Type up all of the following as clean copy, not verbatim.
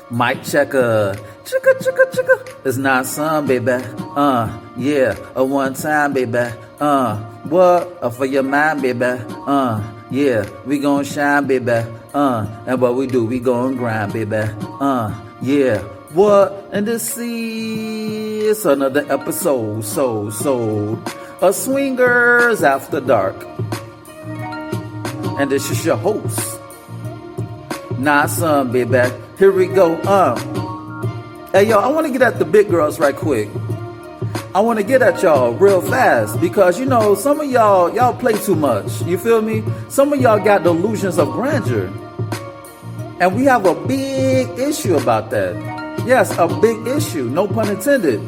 Mic checker. Chicka, chicka, chicka. It's not some, baby. Yeah. A one time, baby. What? For your mind, baby. Yeah. We gon' shine, baby. And what we do, we gon' grind, baby. Yeah. What? And this is another episode, of Swingers After Dark. And this is your host, Not Some, baby. Here we go. Hey, yo, I want to get at the big girls right quick. I want to get at y'all real fast because, you know, some of y'all play too much. You feel me? Some of y'all got delusions of grandeur. And we have a big issue about that. Yes, a big issue. No pun intended.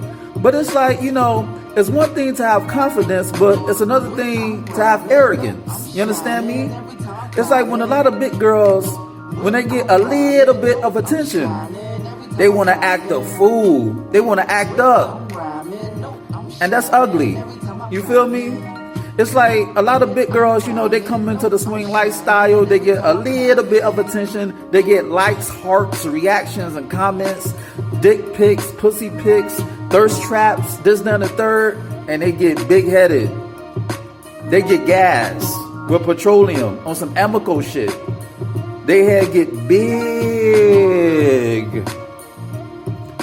But it's like, you know, it's one thing to have confidence, but it's another thing to have arrogance. You understand me? It's like when a lot of big girls, when they get a little bit of attention, they want to act a fool. They want to act up. And that's ugly. You feel me? It's like a lot of big girls, you know, they come into the swing lifestyle. They get a little bit of attention. They get likes, hearts, reactions, and comments, dick pics, pussy pics, thirst traps, this, that, and the third. And they get big-headed. They get gas with petroleum on some Amoco shit. They head get big.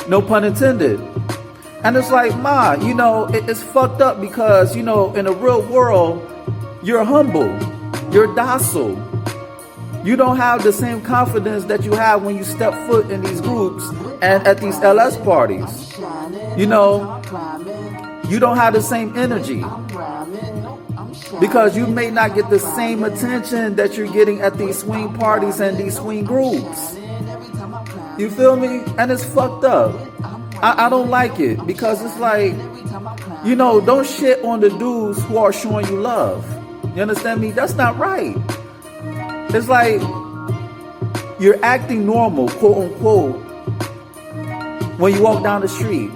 No pun intended. And it's like, ma, you know, it's fucked up because, you know, in the real world, you're humble. You're docile. You don't have the same confidence that you have when you step foot in these groups and at these LS parties. You know, you don't have the same energy. Because you may not get the same attention that you're getting at these swing parties and these swing groups. You feel me? And it's fucked up. I don't like it because it's like, you know, don't shit on the dudes who are showing you love. You understand me? That's not right. It's like you're acting normal, quote unquote, when you walk down the street,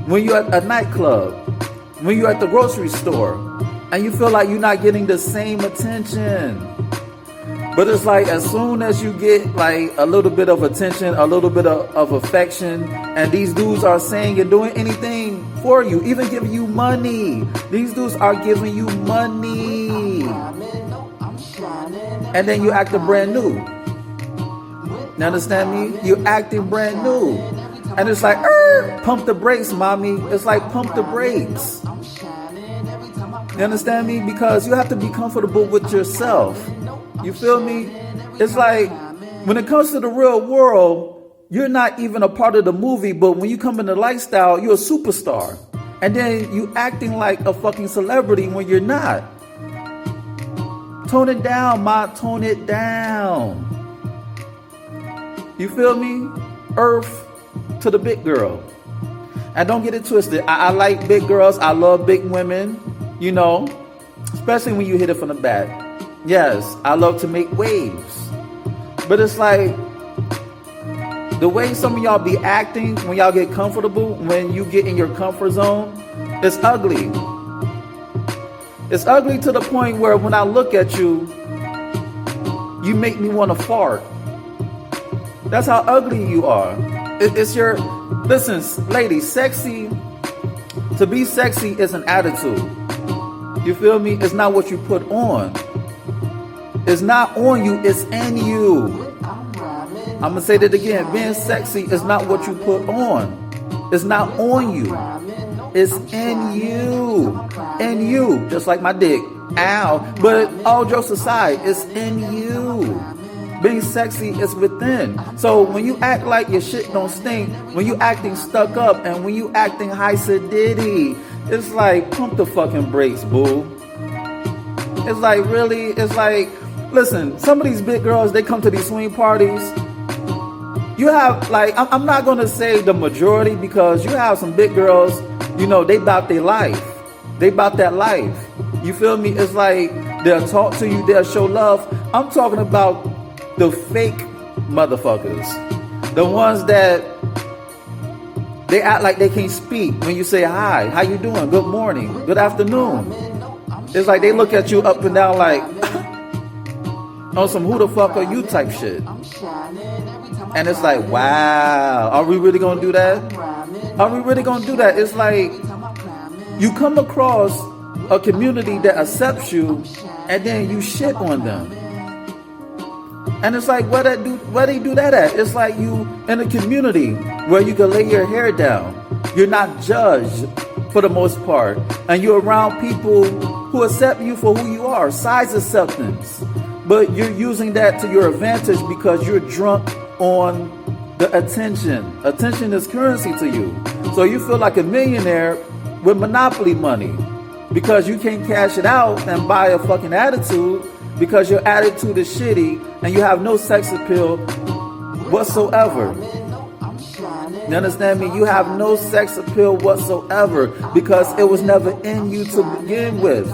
when you're at a nightclub, when you're at the grocery store, and you feel like you're not getting the same attention. But it's like as soon as you get like a little bit of attention, a little bit of affection, and these dudes are saying and doing anything for you, even giving you money. These dudes are giving you money. And then you acting brand new. You understand me? You're acting brand new. And it's like, pump the brakes, mommy. It's like, pump the brakes. You understand me? Because you have to be comfortable with yourself. You feel me? It's like when it comes to the real world, you're not even a part of the movie, but when you come in the lifestyle, you're a superstar. And then you acting like a fucking celebrity when you're not. Tone it down, ma. Tone it down. You feel me? Earth to the big girl. And don't get it twisted. I like big girls. I love big women. You know, especially when you hit it from the back. Yes, I love to make waves. But it's like the way some of y'all be acting when y'all get comfortable, when you get in your comfort zone, it's ugly. It's ugly to the point where when I look at you, you make me want to fart. That's how ugly you are. It's your, listen, ladies, sexy, to be sexy is an attitude. You feel me? It's not what you put on. It's not on you, it's in you. I'm going to say that again. Being sexy is not what you put on. It's not on you. It's in you. In you. Just like my dick. Ow. But all jokes aside, it's in you. Being sexy is within. So when you act like your shit don't stink, when you acting stuck up, and when you acting high sedity, it's like, pump the fucking brakes, boo. It's like, really? It's like, listen, some of these big girls, they come to these swing parties. You have, like, I'm not going to say the majority because you have some big girls, you know, they about their life. They about that life. You feel me? It's like they'll talk to you, they'll show love. I'm talking about the fake motherfuckers. The ones that they act like they can't speak when you say hi, how you doing, good morning, good afternoon. It's like they look at you up and down like, on some who the fuck are you type shit. And it's like, wow, are we really gonna do that? Are we really gonna do that? It's like you come across a community that accepts you and then you shit on them. And it's like, where they do that at? It's like you in a community where you can lay your hair down. You're not judged for the most part. And you're around people who accept you for who you are, size acceptance. But you're using that to your advantage because you're drunk on the attention. Attention is currency to you. So you feel like a millionaire with monopoly money because you can't cash it out and buy a fucking attitude because your attitude is shitty and you have no sex appeal whatsoever. You understand me? You have no sex appeal whatsoever because it was never in you to begin with.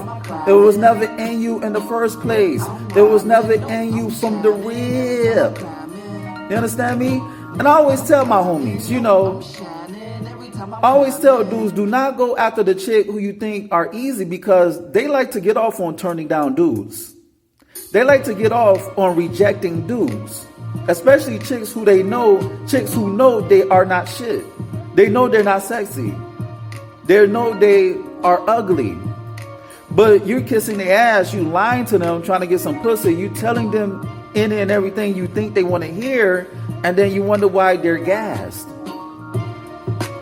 It was never in you in the first place. It was never in you from the rip. You understand me? And I always tell my homies, I always tell dudes, do not go after the chick who you think are easy because they like to get off on turning down dudes. They like to get off on rejecting dudes. Especially chicks who know they are not shit. They know they're not sexy. They know they are ugly. But you're kissing their ass, you lying to them, trying to get some pussy, you telling them any and everything you think they want to hear, and then you wonder why they're gassed.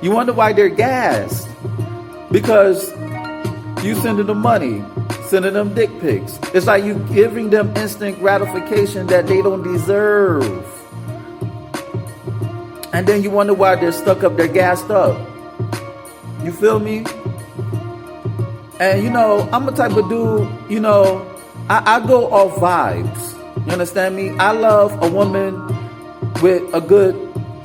You wonder why they're gassed. Because you sending them money, sending them dick pics. It's like you giving them instant gratification that they don't deserve. And then you wonder why they're stuck up, they're gassed up. You feel me? And I'm a type of dude, I go off vibes. You understand me? I love a woman with a good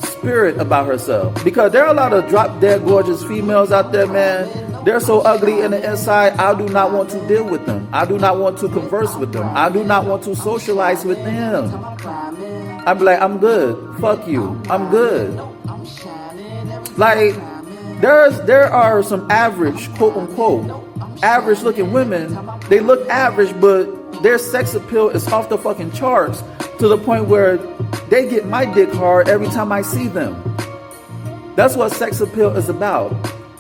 spirit about herself. Because there are a lot of drop dead gorgeous females out there, man. They're so ugly in the inside, I do not want to deal with them. I do not want to converse with them. I do not want to socialize with them. I'd be like, I'm good. Fuck you. I'm good. Like, there are some average, quote unquote, average looking women. They look average, but their sex appeal is off the fucking charts to the point where they get my dick hard every time I see them. That's what sex appeal is about.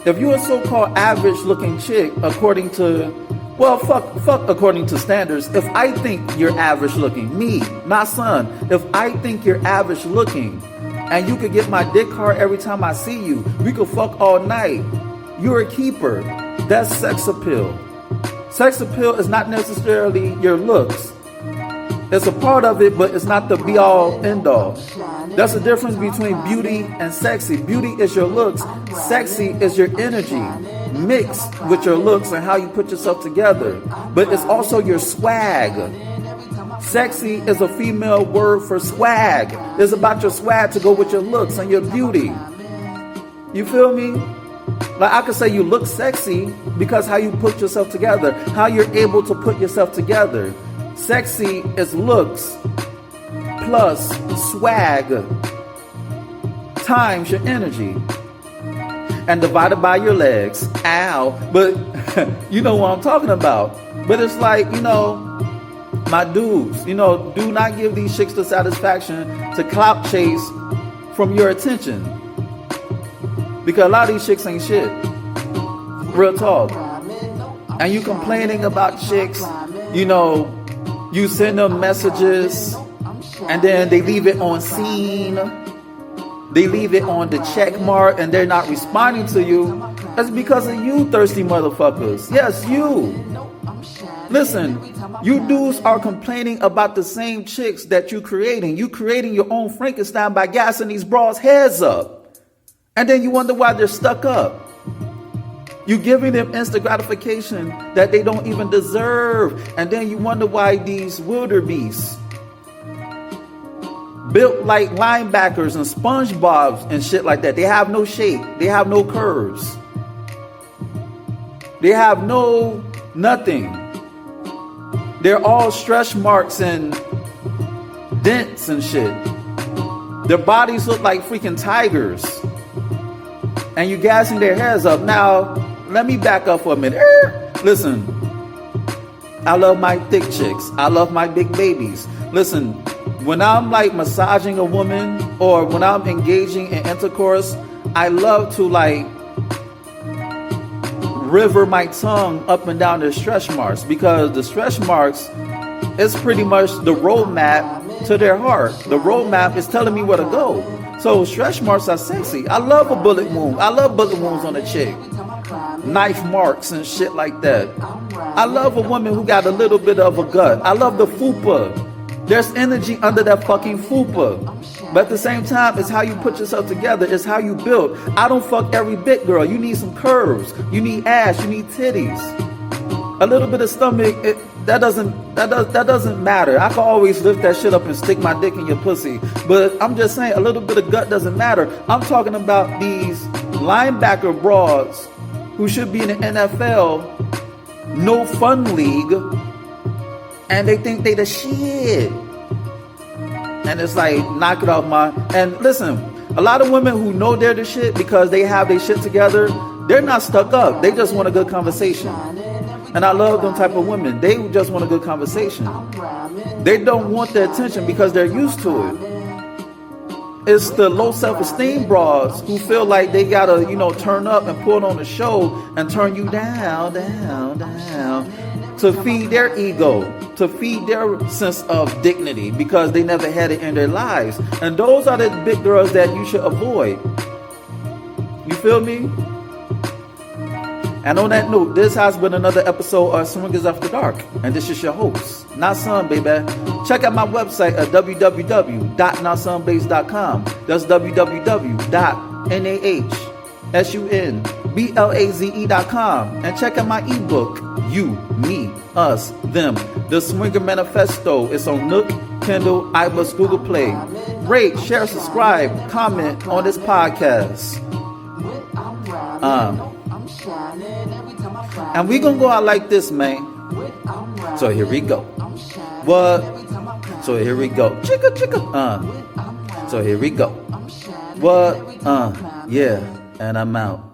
If you're a so-called average looking chick, according to, fuck according to standards, if I think you're average looking, me, my son, if I think you're average looking and you could get my dick hard every time I see you, we could fuck all night, you're a keeper. That's sex appeal. Sex appeal is not necessarily your looks. It's a part of it, but it's not the be-all, end-all. That's the difference between beauty and sexy. Beauty is your looks. Sexy is your energy mixed with your looks and how you put yourself together. But it's also your swag. Sexy is a female word for swag. It's about your swag to go with your looks and your beauty. You feel me? Like I could say you look sexy because how you put yourself together, how you're able to put yourself together. Sexy is looks plus swag times your energy and divided by your legs. Ow. But you know what I'm talking about. But it's like, my dudes, do not give these chicks the satisfaction to clout chase from your attention. Because a lot of these chicks ain't shit. Real talk. And you complaining about chicks, you send them messages and then they leave it on scene. They leave it on the check mark and they're not responding to you. That's because of you, thirsty motherfuckers. Yes, you. Listen, you dudes are complaining about the same chicks that you're creating. You creating your own Frankenstein by gassing these bras' heads up. And then you wonder why they're stuck up. You giving them instant gratification that they don't even deserve. And then you wonder why these wildebeests, built like linebackers and SpongeBobs and shit like that, they have no shape. They have no curves. They have no nothing. They're all stretch marks and dents and shit. Their bodies look like freaking tigers. And you gassing their heads up. Now, let me back up for a minute. Listen, I love my thick chicks. I love my big babies. Listen, when I'm like massaging a woman or when I'm engaging in intercourse, I love to like river my tongue up and down the stretch marks, because the stretch marks is pretty much the roadmap to their heart. The roadmap is telling me where to go. So stretch marks are sexy. I love a bullet wound. I love bullet wounds on a chick. Knife marks and shit like that. I love a woman who got a little bit of a gut. I love the fupa. There's energy under that fucking fupa. But at the same time, it's how you put yourself together. It's how you build. I don't fuck every bit, girl. You need some curves. You need ass. You need titties. A little bit of stomach, that doesn't matter. I can always lift that shit up and stick my dick in your pussy. But I'm just saying, a little bit of gut doesn't matter. I'm talking about these linebacker broads who should be in the NFL, no fun league, and they think they the shit. And it's like, knock it off my... And listen, a lot of women who know they're the shit because they have their shit together, they're not stuck up. They just want a good conversation. And I love them type of women. They just want a good conversation. They don't want the attention because they're used to it. It's the low self-esteem broads who feel like they gotta, turn up and put on a show and turn you down, to feed their ego, to feed their sense of dignity, because they never had it in their lives. And those are the big girls that you should avoid. You feel me? And on that note, this has been another episode of Swingers After Dark. And this is your host, Nasun, baby. Check out my website at www.nasunblaze.com. That's www.nahsunblaze.com. And check out my ebook, You, Me, Us, Them, The Swinger Manifesto. It's on Nook, Kindle, iBooks, Google Play. Rate, share, subscribe, comment on this podcast. And we gonna go out like this, man. So here we go. What? So here we go. Chicka chicka. So here we go. What? Yeah. And I'm out.